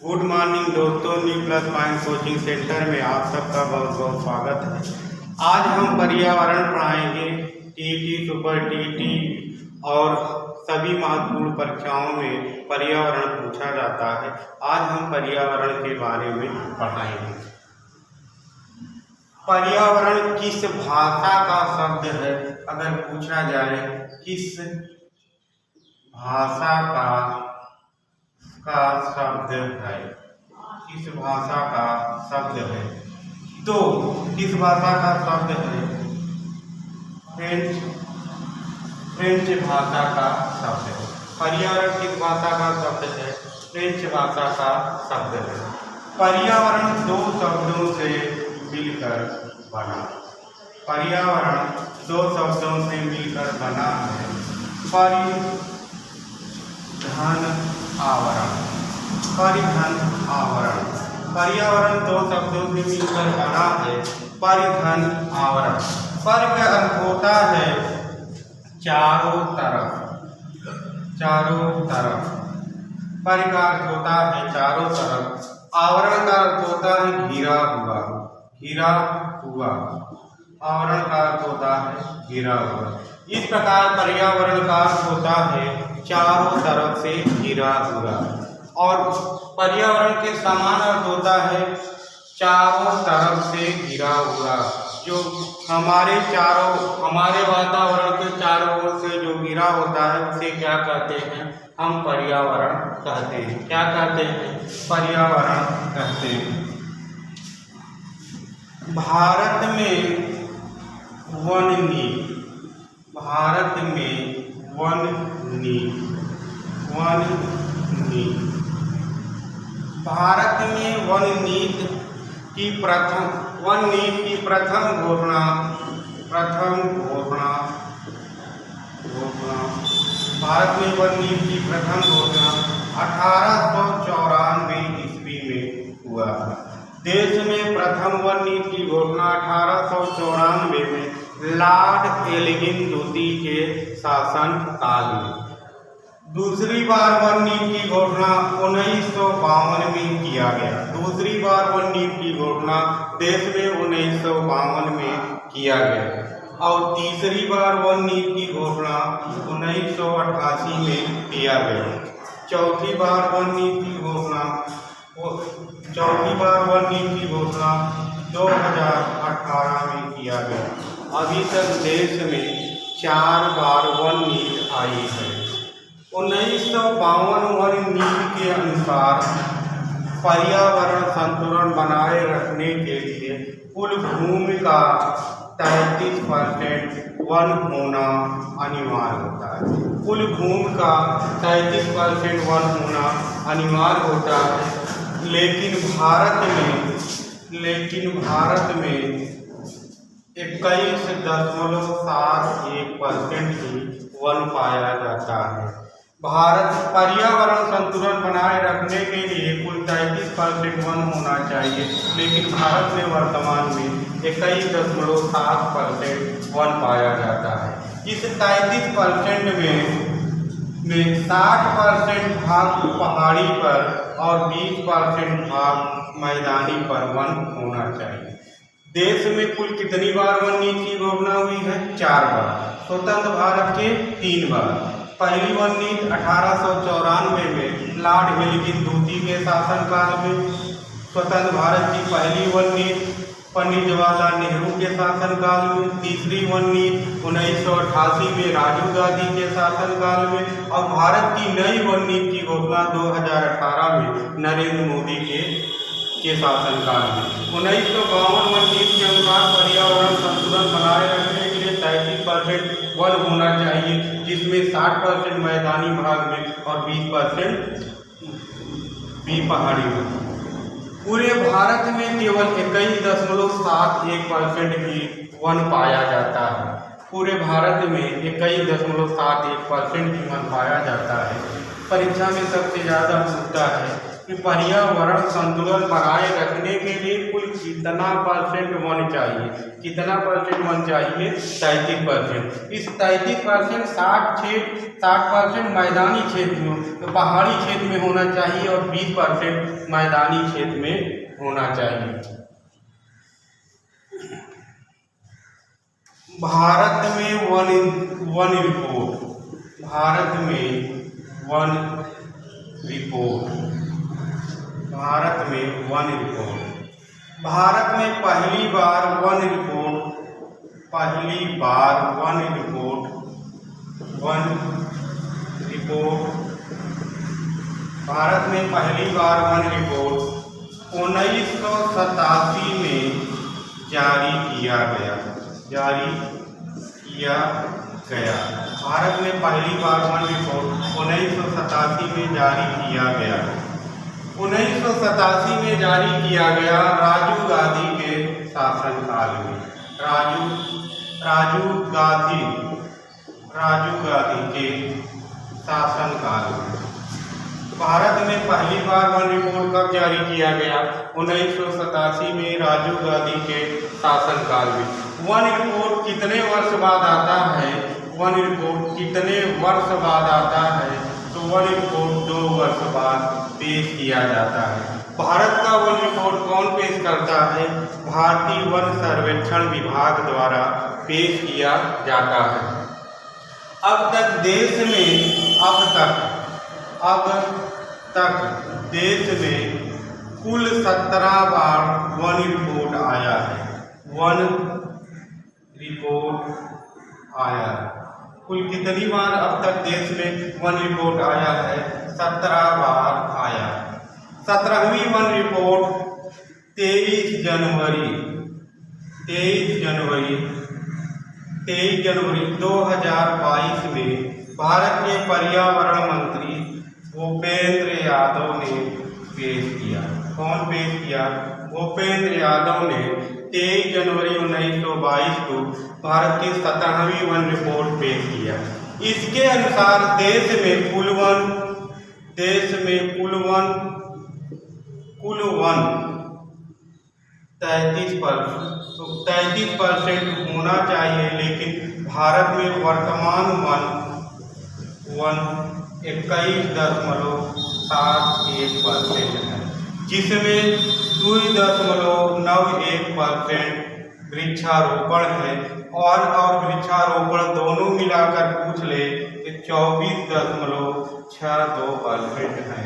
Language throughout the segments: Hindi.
गुड मॉर्निंग दोस्तों, new plus point coaching centre में आप सबका बहुत बहुत स्वागत है। आज हम पर्यावरण पढ़ाएंगे। टीटी, सुपर टीटी और सभी महत्वपूर्ण परीक्षाओं में पर्यावरण पूछा जाता है। आज हम पर्यावरण के बारे में पढ़ाएंगे। पर्यावरण किस भाषा का शब्द है? अगर पूछा जाए किस भाषा का शब्द है, किस भाषा का शब्द है, तो किस भाषा का शब्द है? फ्रेंच भाषा का शब्द है। पर्यावरण किस भाषा का शब्द है? फ्रेंच भाषा का शब्द है। पर्यावरण दो शब्दों से मिलकर बना। पर्यावरण दो शब्दों से मिलकर बना है। परिघन आवरण। पर्यावरण दो शब्दों से मिलकर बना है। परिघन आवरण। पर का अर्थ होता है चारों तरफ। चारों तरफ। पर का अर्थ होता है चारों तरफ। आवरण का अर्थ होता है घिरा हुआ। घिरा हुआ। आवरण का अर्थ होता है घिरा हुआ। इस प्रकार पर्यावरण का अर्थ होता है चारों तरफ से घिरा हुआ, और पर्यावरण के समान अर्थ होता है चारों तरफ से घिरा हुआ। जो हमारे वातावरण के चारों ओर से जो घिरा होता है उसे क्या कहते हैं? हम पर्यावरण कहते हैं। क्या कहते हैं? पर्यावरण कहते हैं। भारत में वन नीति। भारत में वन नीति। भारत में वन नीति की प्रथम घोषणा भारत में वन नीति की प्रथम घोषणा 1894 ईस्वी में हुआ। देश में प्रथम वन नीति की घोषणा 1894 में लॉर्ड एल्गिन द्वितीय के शासन काल में। दूसरी बार वन नीति की घोषणा 1952 में किया गया। दूसरी बार वन नीति की घोषणा देश में 1952 में किया गया, और तीसरी बार वन नीति की घोषणा 1988 में किया गया। चौथी बार वन नीति की घोषणा 2018 में किया गया। अभी तक देश में 4 बार वन नीति आई है। 1952 वन नीति के अनुसार पर्यावरण संतुलन बनाए रखने के लिए कुल भूमि का 33% वन होना अनिवार्य होता है। कुल भूमि का 33% वन होना अनिवार्य होता है। लेकिन भारत में 21.71% ही वन पाया जाता है। भारत पर्यावरण संतुलन बनाए रखने के लिए कुल 33% वन होना चाहिए, लेकिन भारत में वर्तमान में 21.7% वन पाया जाता है। इस 33% में 60% भाग पहाड़ी पर और 20% भाग मैदानी पर वन होना चाहिए। देश में कुल कितनी बार वन नीति की घोषणा हुई है? 4 बार। स्वतंत्र भारत के 3 बार। पहली वन नीति 1894 में लॉर्ड एल्गिन द्वितीय के शासनकाल में। स्वतंत्र भारत की पहली वन नीति पंडित जवाहरलाल नेहरू के शासनकाल में। तीसरी वन नीति 1988 में राजीव गांधी के शासनकाल में, और भारत की नई वन नीति की घोषणा 2018 में नरेंद्र मोदी के शासनकाल में। 1952 वन नीति के अनुसार पर्यावरण संतुलन बनाए रखने के लिए 33% वन होना चाहिए, जिसमें 60% मैदानी भाग में और 20% भी पहाड़ी में। पूरे भारत में केवल 21.71% ही वन पाया जाता है। पूरे भारत में 21.71% ही वन पाया जाता है। परीक्षा में सबसे ज़्यादा पूछता है पर्यावरण संतुलन बनाए रखने के लिए कुल कितना परसेंट वन चाहिए? कितना परसेंट वन चाहिए? 33%। इस 33% 60% मैदानी क्षेत्र में, तो पहाड़ी क्षेत्र में होना चाहिए और 20% मैदानी क्षेत्र में होना चाहिए। भारत में वन रिपोर्ट। भारत में वन रिपोर्ट। भारत में वन रिपोर्ट। भारत में पहली बार वन रिपोर्ट भारत में पहली बार वन रिपोर्ट 1987 में जारी किया गया। भारत में पहली बार वन रिपोर्ट 1987 में जारी किया गया। 1987 में जारी किया गया राजीव गांधी के शासनकाल में। राजीव गांधी के शासनकाल में भारत में पहली बार वन रिपोर्ट कब जारी किया गया? 1987 में राजीव गांधी के शासनकाल में। वन रिपोर्ट कितने वर्ष बाद आता है? वन रिपोर्ट कितने वर्ष बाद आता है? तो वन रिपोर्ट 2 वर्ष बाद पेश किया जाता है। भारत का वन रिपोर्ट कौन पेश करता है? भारतीय वन सर्वेक्षण विभाग द्वारा पेश किया जाता है। अब तक देश में कुल 17 बार वन रिपोर्ट आया है। कुल कितनी बार अब तक देश में वन रिपोर्ट आया है? 17 बार आया। 17वीं वन रिपोर्ट 23 जनवरी 2022 में भारत के पर्यावरण मंत्री भूपेंद्र यादव ने पेश किया। कौन पेश किया? भूपेंद्र यादव ने 23 जनवरी 1922 को भारत की 17वीं वन रिपोर्ट पेश किया। इसके अनुसार देश में कुल वन 33% होना चाहिए, लेकिन भारत में वर्तमान वन 21.71% है, जिसमें 2.91% वृक्षारोपण है और वृक्षारोपण दोनों मिलाकर पूछ ले तो 24.62% है।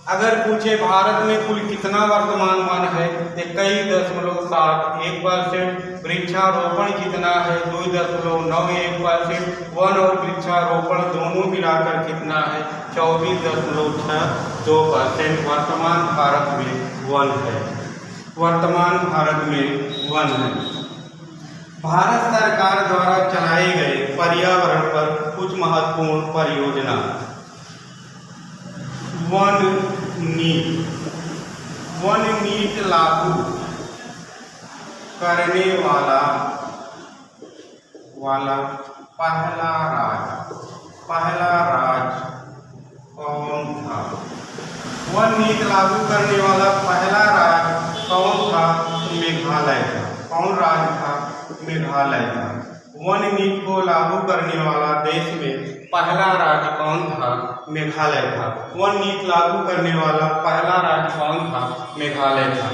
अगर पूछे भारत में कुल कितना वर्तमान वन है? 21.71%। वृक्षारोपण कितना है? 2.91%। वन और वृक्षारोपण दोनों मिलाकर कितना है? 24.62% वर्तमान भारत में वन है। भारत सरकार द्वारा चलाए गए पर्यावरण पर कुछ महत्वपूर्ण परियोजना। वन नीति लागू करने वाला पहला राज्य कौन था? वन नीति लागू करने वाला पहला राज्य कौन था? मेघालय था। कौन राज्य था? मेघालय था। वन नीति को लागू करने वाला देश में पहला राज्य कौन था? मेघालय था। वन नीति लागू करने वाला पहला राज्य कौन था? मेघालय था।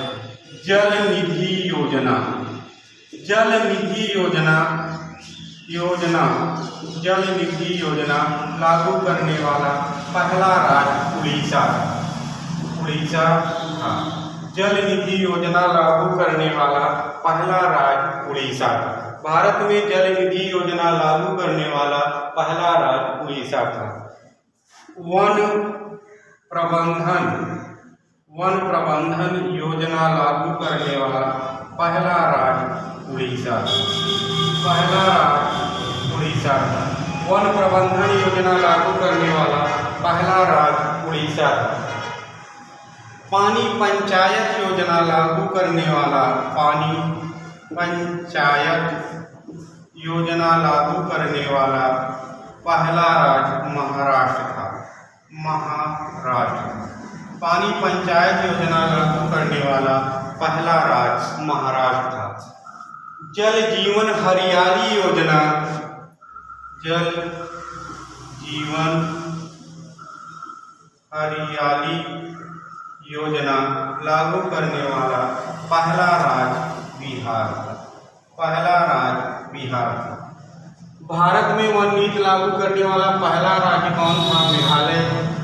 जल निधि योजना लागू करने वाला पहला राज्य उड़ीसा था। जल निधि योजना लागू करने वाला पहला राज्य उड़ीसा था। भारत में जल निधि योजना लागू करने वाला पहला राज्य उड़ीसा था। वन प्रबंधन योजना लागू करने वाला पहला राज्य उड़ीसा था। वन प्रबंधन योजना लागू करने वाला पहला राज्य उड़ीसा था। पानी पंचायत योजना लागू करने वाला पहला राज्य महाराष्ट्र था। पानी पंचायत योजना लागू करने वाला पहला राज्य महाराष्ट्र था। जल जीवन हरियाली योजना, जल जीवन हरियाली योजना लागू करने वाला पहला राज्य बिहार, पहला राज्य बिहार था। भारत में वन नीति लागू करने वाला पहला राज्य कौन था? मेघालय।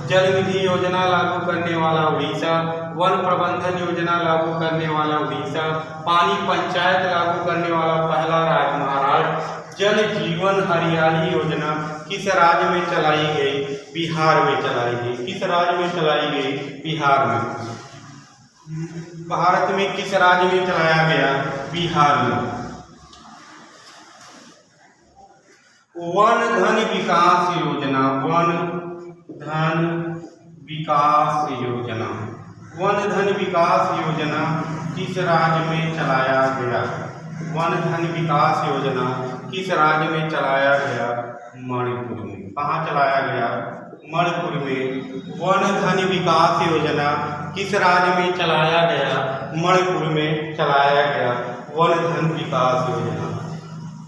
जल निधि योजना लागू करने वाला उड़ीसा। वन प्रबंधन योजना लागू करने वाला उड़ीसा। पानी पंचायत लागू करने वाला पहला राज्य महाराष्ट्र। जल जीवन हरियाली योजना किस राज्य में चलाई गई? बिहार में चलाई गई। किस राज्य में चलाई गई? बिहार में। भारत में किस राज्य में चलाया गया? बिहार में। वन धन विकास योजना, वन धन विकास योजना, वन धन विकास योजना किस राज्य में चलाया गया? वन धन विकास योजना किस राज्य में चलाया गया? मणिपुर में। कहाँ चलाया गया? मणिपुर में। वन धन विकास योजना किस राज्य में चलाया गया? मणिपुर में चलाया गया वन धन विकास योजना।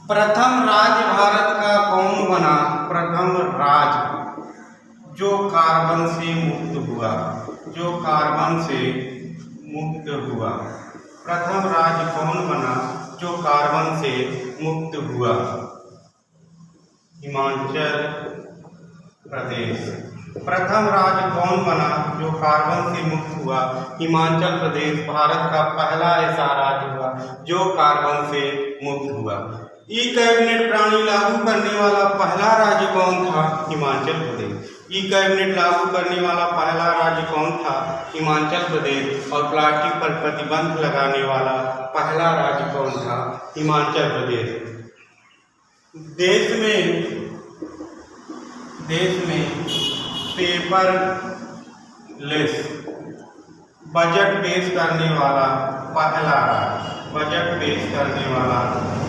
प्रथम राज्य भारत का कौन बना? प्रथम राज्य जो कार्बन से मुक्त हुआ, जो कार्बन से मुक्त हुआ। प्रथम राज्य कौन बना जो कार्बन से मुक्त हुआ? हिमाचल प्रदेश। प्रथम राज्य कौन बना जो कार्बन से मुक्त हुआ? हिमाचल प्रदेश भारत का पहला ऐसा राज्य हुआ जो कार्बन से मुक्त हुआ। ई कैबिनेट प्रणाली लागू करने वाला पहला राज्य कौन था? हिमाचल प्रदेश। ई कैबिनेट लागू करने वाला पहला राज्य कौन था? हिमाचल प्रदेश। और प्लास्टिक पर प्रतिबंध लगाने वाला पहला राज्य कौन था? हिमाचल प्रदेश। देश में पेपर लेस बजट पेश करने वाला पहला राज्य, बजट पेश करने वाला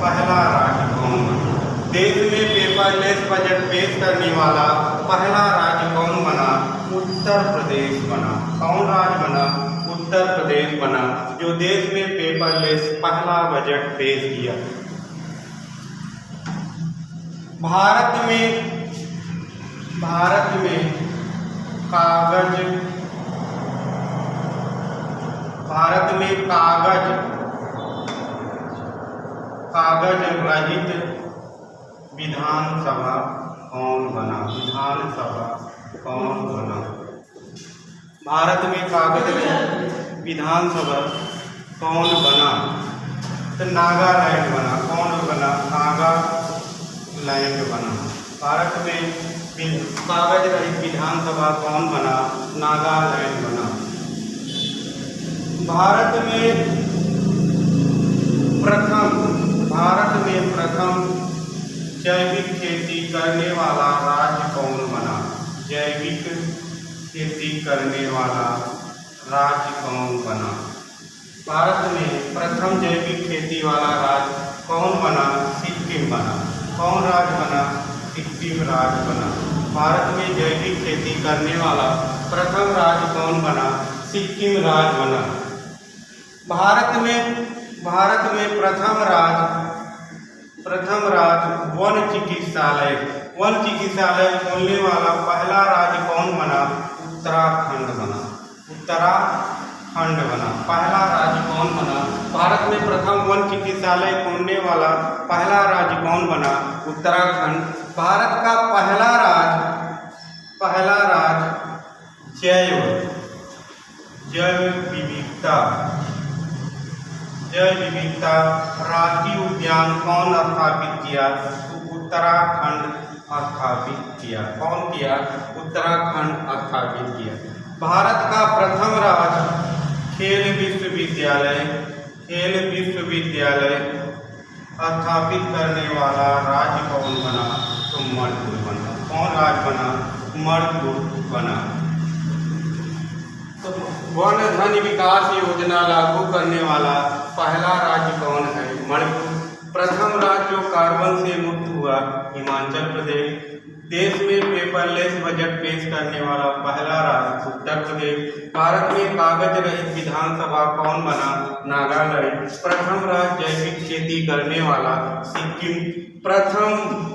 पहला राज्य कौन बना? देश में पेपरलेस बजट पेश करने वाला पहला राज्य कौन बना? उत्तर प्रदेश बना। कौन राज्य बना? उत्तर प्रदेश बना जो देश में पेपरलेस पहला बजट पेश किया। भारत में कागज रहित विधानसभा कौन बना? विधानसभा कौन बना? भारत में कागज रहित विधानसभा कौन बना? तो नागालैंड बना। कौन बना? नागालैंड बना। भारत में कागज रहित विधानसभा कौन बना? नागालैंड बना। भारत में प्रथम जैविक खेती करने वाला राज्य कौन बना? जैविक खेती करने वाला राज्य कौन बना? भारत में प्रथम जैविक खेती वाला राज्य कौन बना? सिक्किम बना। कौन राज्य बना? सिक्किम राज्य बना। भारत में जैविक खेती करने वाला प्रथम राज्य कौन बना? सिक्किम राज्य बना। भारत में प्रथम राज्य वन चिकित्सालय खोलने वाला पहला राज्य कौन बना? उत्तराखंड बना। उत्तराखंड बना। पहला राज्य कौन बना? भारत में प्रथम वन चिकित्सालय खोलने वाला पहला राज्य कौन बना? उत्तराखंड। भारत का पहला राज्य जैव विविधता राष्ट्रीय उद्यान कौन स्थापित किया? उत्तराखंड स्थापित किया। कौन किया? उत्तराखंड स्थापित किया। भारत का प्रथम राज्य खेल विश्वविद्यालय स्थापित करने वाला राज्य कौन बना? तो मणिपुर बना। कौन राज्य बना? मणिपुर बना। तो वन धन विकास योजना लागू करने वाला पहला राज्य कौन है? मणिपुर। प्रथम राज्य जो कार्बन से मुक्त हुआ? हिमाचल प्रदेश। देश में पेपरलेस बजट पेश करने वाला पहला राज्य उत्तर प्रदेश। भारत में कागज रहित विधानसभा कौन बना? नागालैंड। प्रथम राज्य जैविक खेती करने वाला सिक्किम।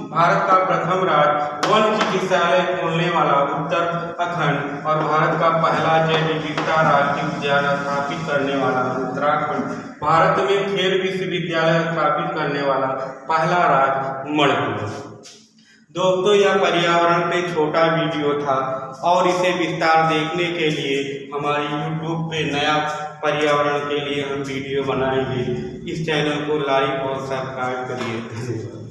भारत का प्रथम राज्य वन चिकित्सालय खोलने वाला उत्तराखंड। और भारत का पहला जैव विविधता राज्य उद्यान स्थापित करने वाला उत्तराखंड। भारत में खेल विश्वविद्यालय स्थापित करने वाला पहला राज्य मणिपुर। दोस्तों, यह पर्यावरण पे छोटा वीडियो था और इसे विस्तार देखने के लिए हमारी YouTube पे नया पर्यावरण के लिए हम वीडियो बनाएंगे। इस चैनल को लाइक और सब्सक्राइब करिए। धन्यवाद।